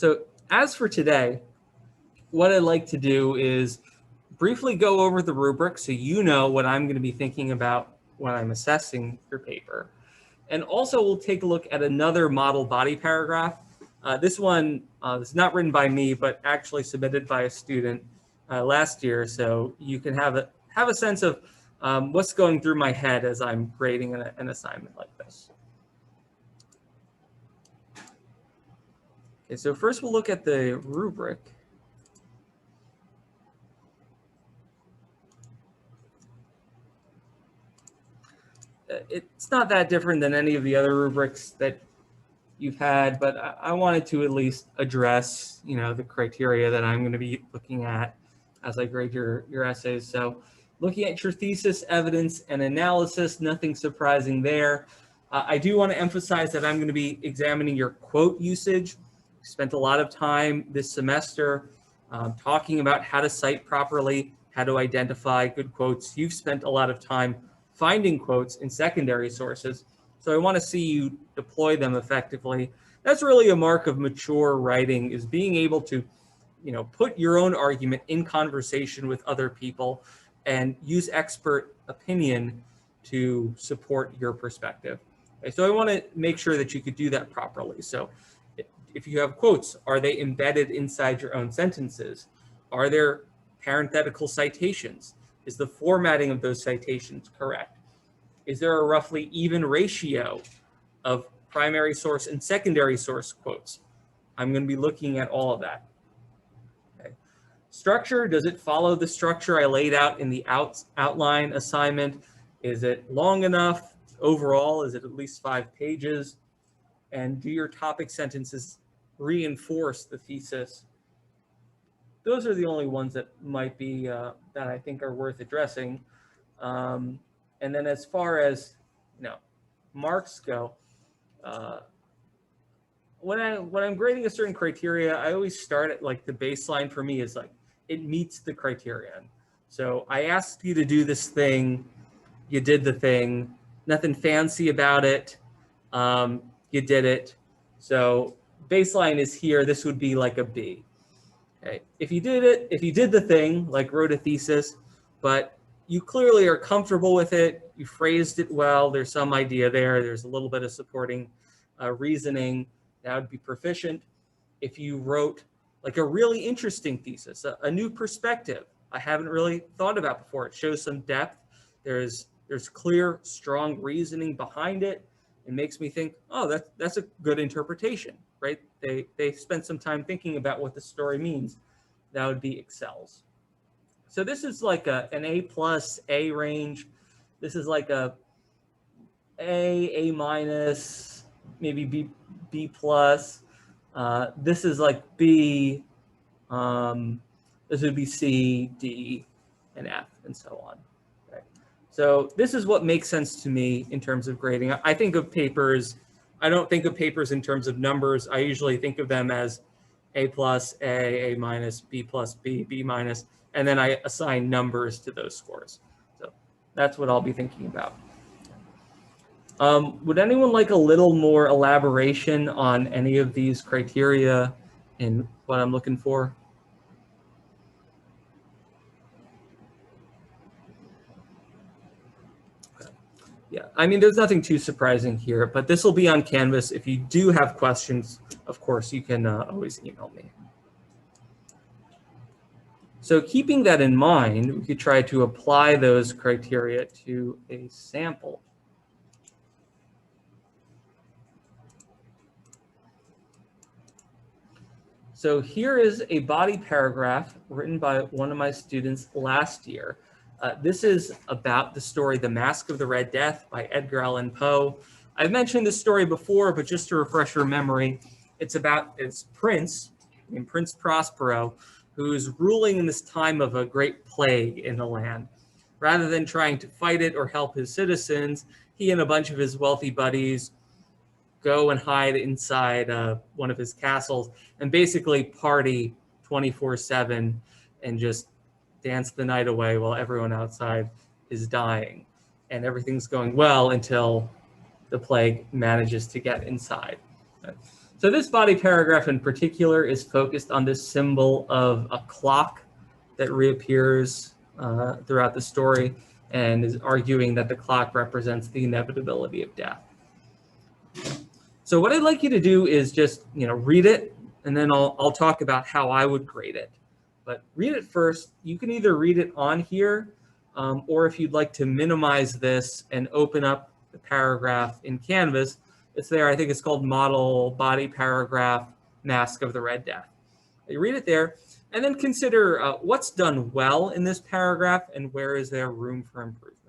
So as for today, what I'd like to do is briefly go over the rubric so you know what I'm going to be thinking about when I'm assessing your paper. And also we'll take a look at another model body paragraph. This one is not written by me, but actually submitted by a student last year. So you can have a sense of what's going through my head as I'm grading an assignment like this. Okay, so first we'll look at the rubric. It's not that different than any of the other rubrics that you've had, but I wanted to at least address, the criteria that I'm going to be looking at as I grade your essays. So looking at your thesis, evidence, and analysis, nothing surprising there. I do want to emphasize that I'm going to be examining your quote usage. We spent a lot of time this semester talking about how to cite properly, how to identify good quotes. You've spent a lot of time finding quotes in secondary sources. So I want to see you deploy them effectively. That's really a mark of mature writing, is being able to, put your own argument in conversation with other people and use expert opinion to support your perspective. Okay, so I want to make sure that you could do that properly. So if you have quotes, are they embedded inside your own sentences? Are there parenthetical citations? Is the formatting of those citations correct? Is there a roughly even ratio of primary source and secondary source quotes? I'm going to be looking at all of that. Okay. Structure, does it follow the structure I laid out in the outline assignment? Is it long enough? Overall, is it at least 5 pages? And do your topic sentences reinforce the thesis? Those are the only ones that might be, that I think are worth addressing. And then as far as, marks go, when I'm grading a certain criteria, I always start at the baseline for me is it meets the criterion. So I asked you to do this thing, you did the thing, nothing fancy about it, you did it. So baseline is here, this would be like a B. Okay. If you did the thing, wrote a thesis, but you clearly are comfortable with it, you phrased it well, there's some idea there's a little bit of supporting reasoning, that would be proficient. If you wrote a really interesting thesis, a new perspective I haven't really thought about before, it shows some depth, there's clear, strong reasoning behind it, it makes me think, oh, that's a good interpretation, right? They spent some time thinking about what the story means. That would be excels. So this is an A plus, A range. This is a A minus, maybe B plus. This is B. This would be C, D, and F, and so on. So this is what makes sense to me in terms of grading. I think of papers, I don't think of papers in terms of numbers. I usually think of them as A plus, A minus, B plus, B minus, and then I assign numbers to those scores. So that's what I'll be thinking about. Would anyone like a little more elaboration on any of these criteria and what I'm looking for? Yeah, I mean, there's nothing too surprising here, but this will be on Canvas. If you do have questions, of course, you can always email me. So keeping that in mind, we could try to apply those criteria to a sample. So here is a body paragraph written by one of my students last year. This is about the story, The Masque of the Red Death by Edgar Allan Poe. I've mentioned this story before, but just to refresh your memory, it's Prince, named Prince Prospero, who's ruling in this time of a great plague in the land. Rather than trying to fight it or help his citizens, he and a bunch of his wealthy buddies go and hide inside one of his castles and basically party 24/7 and just dance the night away while everyone outside is dying. And everything's going well until the plague manages to get inside. So this body paragraph in particular is focused on this symbol of a clock that reappears throughout the story and is arguing that the clock represents the inevitability of death. So what I'd like you to do is just, read it, and then I'll talk about how I would grade it. But read it first. You can either read it on here, or if you'd like to minimize this and open up the paragraph in Canvas, it's there. I think it's called Model Body Paragraph Mask of the Red Death. You read it there, and then consider what's done well in this paragraph and where is there room for improvement.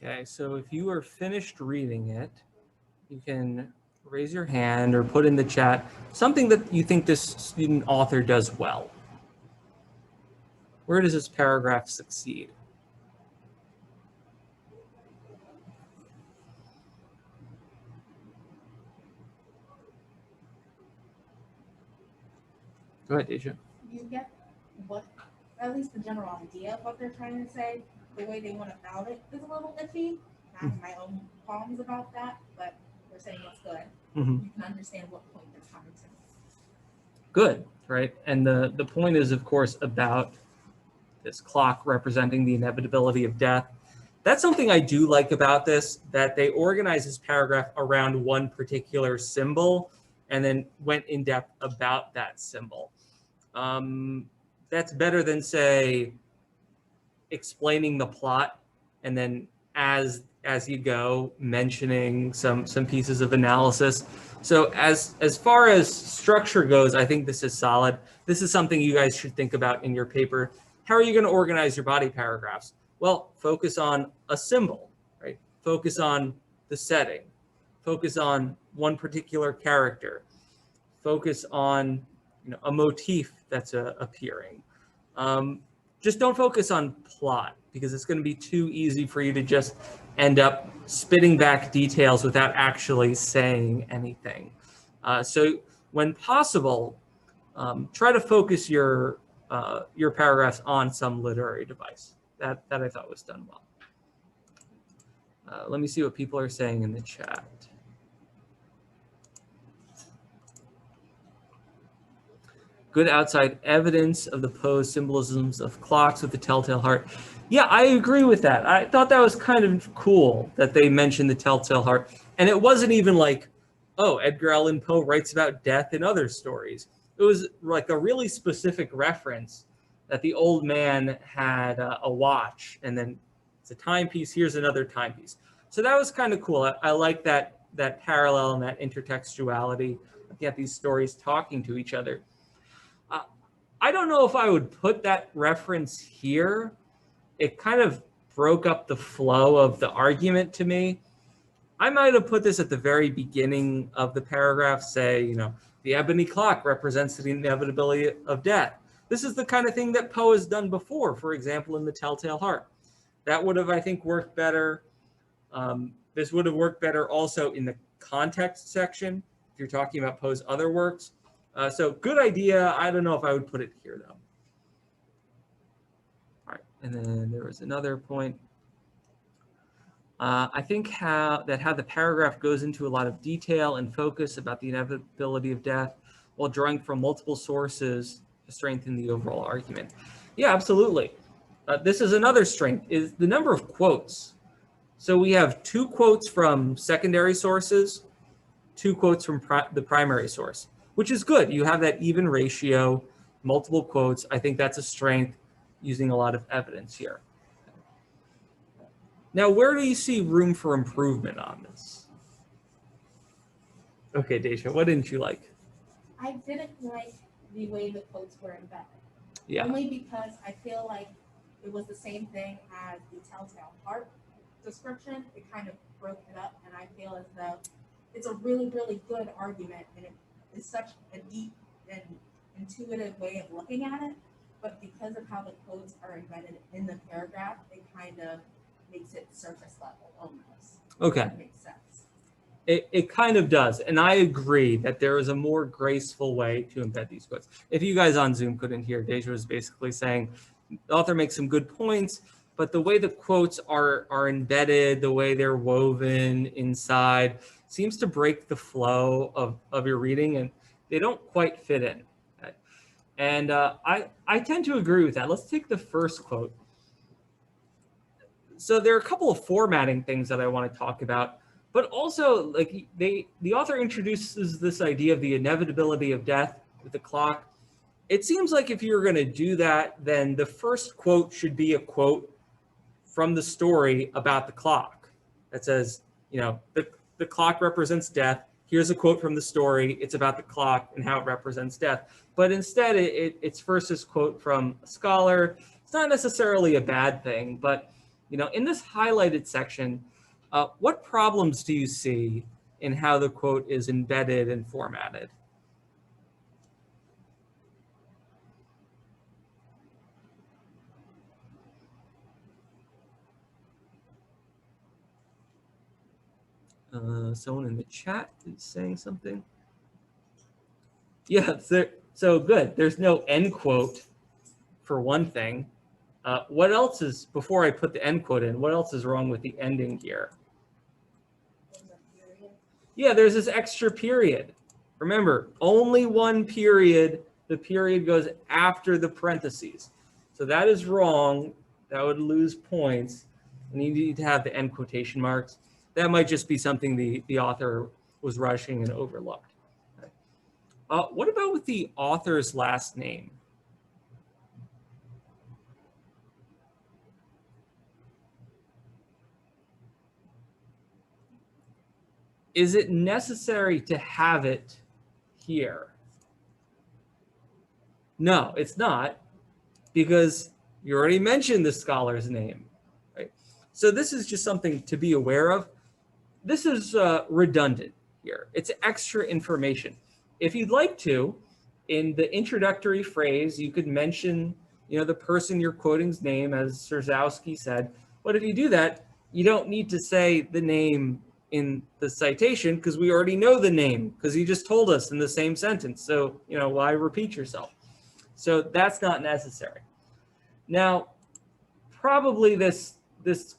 Okay, so if you are finished reading it, you can raise your hand or put in the chat something that you think this student author does well. Where does this paragraph succeed? Go ahead, Deja. You get what, at least the general idea of what they're trying to say. The way they went about it is a little iffy. I have my own qualms about that, but we're saying what's good. You can understand what point they're coming to. Good, right? And the point is, of course, about this clock representing the inevitability of death. That's something I do like about this, that they organize this paragraph around one particular symbol and then went in depth about that symbol. That's better than, say, explaining the plot and then as you go mentioning some pieces of analysis. So as far as structure goes, I think this is solid. This is something you guys should think about in your paper. How are you going to organize your body paragraphs? Well, focus on a symbol, right? Focus on the setting. Focus on one particular character. Focus on a motif that's appearing. Just don't focus on plot, because it's going to be too easy for you to just end up spitting back details without actually saying anything. So when possible, try to focus your paragraphs on some literary device. That I thought was done well. Let me see what people are saying in the chat. Good outside evidence of the posed symbolisms of clocks with the telltale heart. Yeah, I agree with that. I thought that was kind of cool that they mentioned the telltale heart. And it wasn't even like, oh, Edgar Allan Poe writes about death in other stories. It was like a really specific reference that the old man had a watch, and then it's a timepiece, here's another timepiece. So that was kind of cool. I like that parallel and that intertextuality. Looking at these stories talking to each other. I don't know if I would put that reference here. It kind of broke up the flow of the argument to me. I might have put this at the very beginning of the paragraph, say, the ebony clock represents the inevitability of death. This is the kind of thing that Poe has done before, for example, in The Telltale Heart. That would have, I think, worked better. This would have worked better also in the context section, if you're talking about Poe's other works. So good idea. I don't know if I would put it here, though. All right, and then there was another point. I think how the paragraph goes into a lot of detail and focus about the inevitability of death while drawing from multiple sources to strengthen the overall argument. Yeah, absolutely. This is another strength, is the number of quotes. So we have 2 quotes from secondary sources, 2 quotes from the primary source, which is good. You have that even ratio, multiple quotes. I think that's a strength, using a lot of evidence here. Now, where do you see room for improvement on this? Okay, Deja, what didn't you like? I didn't like the way the quotes were embedded. Yeah. Only because I feel like it was the same thing as the Telltale Heart description. It kind of broke it up, and I feel as though it's a really, really good argument, and it is such a deep and intuitive way of looking at it. But because of how the quotes are embedded in the paragraph, it kind of makes it surface level almost. Okay. That makes sense. It kind of does. And I agree that there is a more graceful way to embed these quotes. If you guys on Zoom couldn't hear, Deja was basically saying the author makes some good points, but the way the quotes are embedded, the way they're woven inside, seems to break the flow of your reading, and they don't quite fit in. And I tend to agree with that. Let's take the first quote. So there are a couple of formatting things that I want to talk about, but also like the author introduces this idea of the inevitability of death with the clock. It seems like if you're going to do that, then the first quote should be a quote from the story about the clock that says, the clock represents death. Here's a quote from the story. It's about the clock and how it represents death. But instead, it's first this quote from a scholar. It's not necessarily a bad thing, but in this highlighted section, what problems do you see in how the quote is embedded and formatted? Someone in the chat is saying something. Yeah, so good. There's no end quote for one thing. What else is, before I put the end quote in, what else is wrong with the ending here? Yeah, there's this extra period. Remember, only one period. The period goes after the parentheses. So that is wrong. That would lose points. And you need to have the end quotation marks. That might just be something the author was rushing and overlooked. What about with the author's last name? Is it necessary to have it here? No, it's not, because you already mentioned the scholar's name, right? So this is just something to be aware of. This is redundant here. It's extra information. If you'd like to, in the introductory phrase, you could mention, the person you're quoting's name, as Sierzowski said. But if you do that, you don't need to say the name in the citation because we already know the name because he just told us in the same sentence. So, why repeat yourself? So that's not necessary. Now, probably this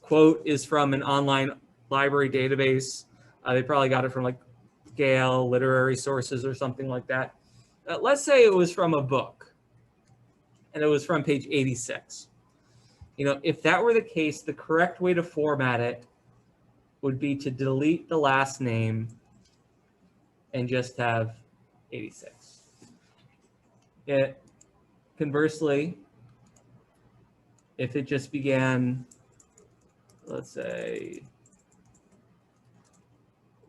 quote is from an online library database. They probably got it from like Gale, Literary Sources, or something like that. Let's say it was from a book, and it was from page 86. If that were the case, the correct way to format it would be to delete the last name and just have 86. Conversely, if it just began, let's say,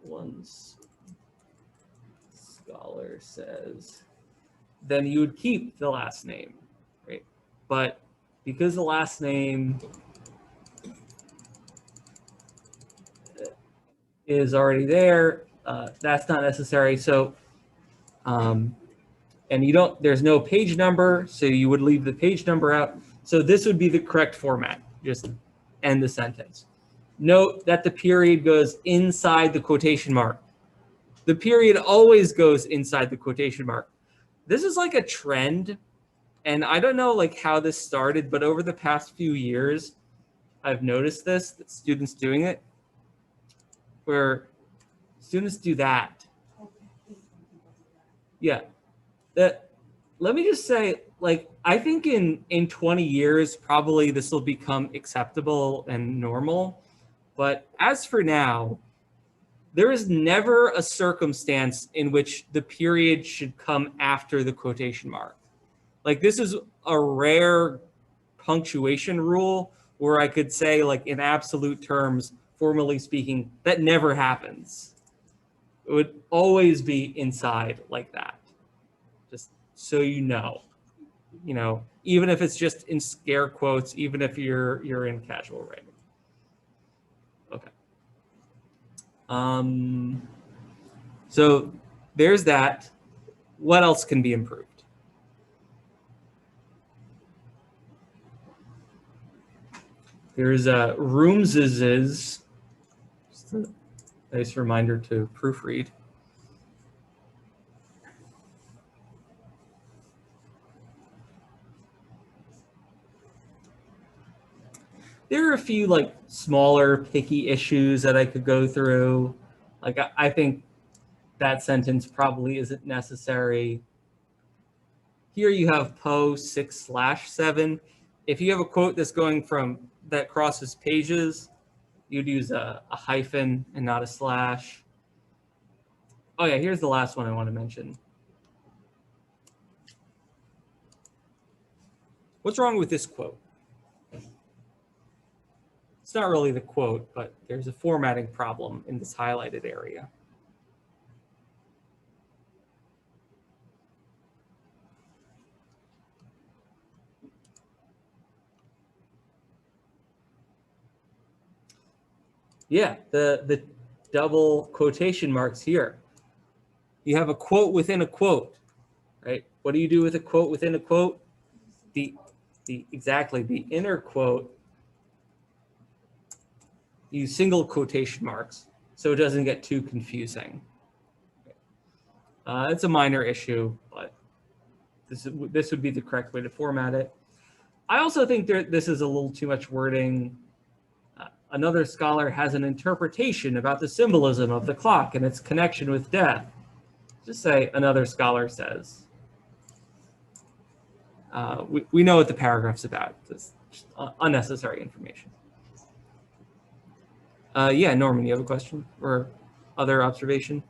one scholar says, then you would keep the last name, right? But because the last name is already there, that's not necessary. So, and there's no page number, so you would leave the page number out. So this would be the correct format, just end the sentence. Note that the period goes inside the quotation mark. The period always goes inside the quotation mark. This is like a trend, and I don't know like how this started, but over the past few years, I've noticed this, that students doing it, where students do that. Yeah. Let me just say, like, I think in 20 years, probably this will become acceptable and normal. But as for now, there is never a circumstance in which the period should come after the quotation mark. Like, this is a rare punctuation rule where I could say, like, in absolute terms, formally speaking, that never happens. It would always be inside like that. Just so you know, even if it's just in scare quotes, even if you're in casual writing. Okay. So there's that. What else can be improved? There's Rooms's, just a nice reminder to proofread. There are a few like smaller picky issues that I could go through. Like I think that sentence probably isn't necessary. Here you have Poe 6/7. If you have a quote that's going that crosses pages, you'd use a hyphen and not a slash. Oh yeah, here's the last one I want to mention. What's wrong with this quote? It's not really the quote, but there's a formatting problem in this highlighted area. Yeah, the double quotation marks here. You have a quote within a quote, right? What do you do with a quote within a quote? Exactly, the inner quote, use single quotation marks so it doesn't get too confusing. It's a minor issue, but this would be the correct way to format it. I also think this is a little too much wording. Another scholar has an interpretation about the symbolism of the clock and its connection with death. Just say another scholar says. We know what the paragraph's about. It's just unnecessary information. Yeah, Norman, you have a question or other observation?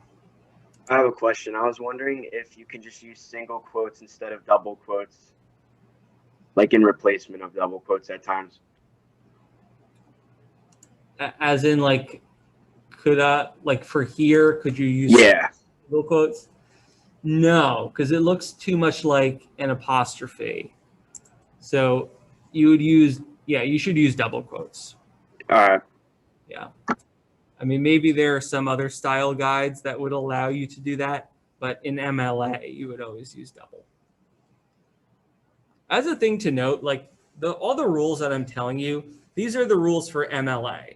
I have a question. I was wondering if you could just use single quotes instead of double quotes, like in replacement of double quotes at times. As in, like, like for here, could you use single quotes? No, because it looks too much like an apostrophe. So you would use, you should use double quotes. Yeah. I mean, maybe there are some other style guides that would allow you to do that, but in MLA, you would always use double. As a thing to note, like all the rules that I'm telling you, these are the rules for MLA.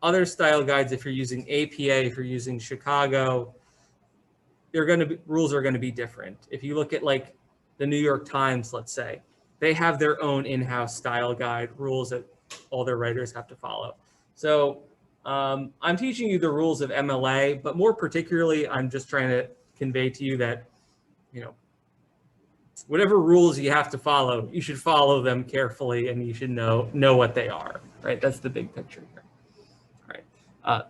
Other style guides, if you're using APA, if you're using Chicago, rules are going to be different. If you look at like the New York Times, let's say, they have their own in-house style guide rules that all their writers have to follow. So I'm teaching you the rules of MLA, but more particularly, I'm just trying to convey to you that, you know, whatever rules you have to follow, you should follow them carefully, and you should know what they are, right? That's the big picture here. All right.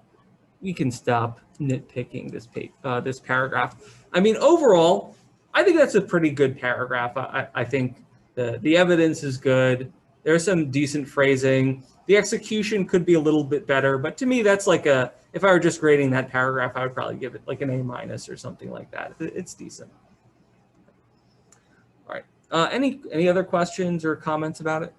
We can stop nitpicking this paragraph. I mean, overall, I think that's a pretty good paragraph. I think the evidence is good. There's some decent phrasing. The execution could be a little bit better, but to me, that's like if I were just grading that paragraph, I would probably give it like an A- or something like that. It's decent. All right. Any other questions or comments about it?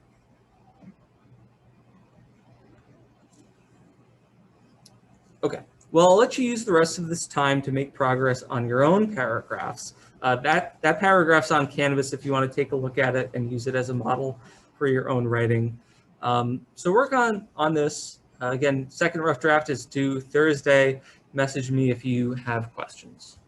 Okay. Well, I'll let you use the rest of this time to make progress on your own paragraphs. That paragraph's on Canvas if you want to take a look at it and use it as a model for your own writing. So work on this. Again, second rough draft is due Thursday. Message me if you have questions.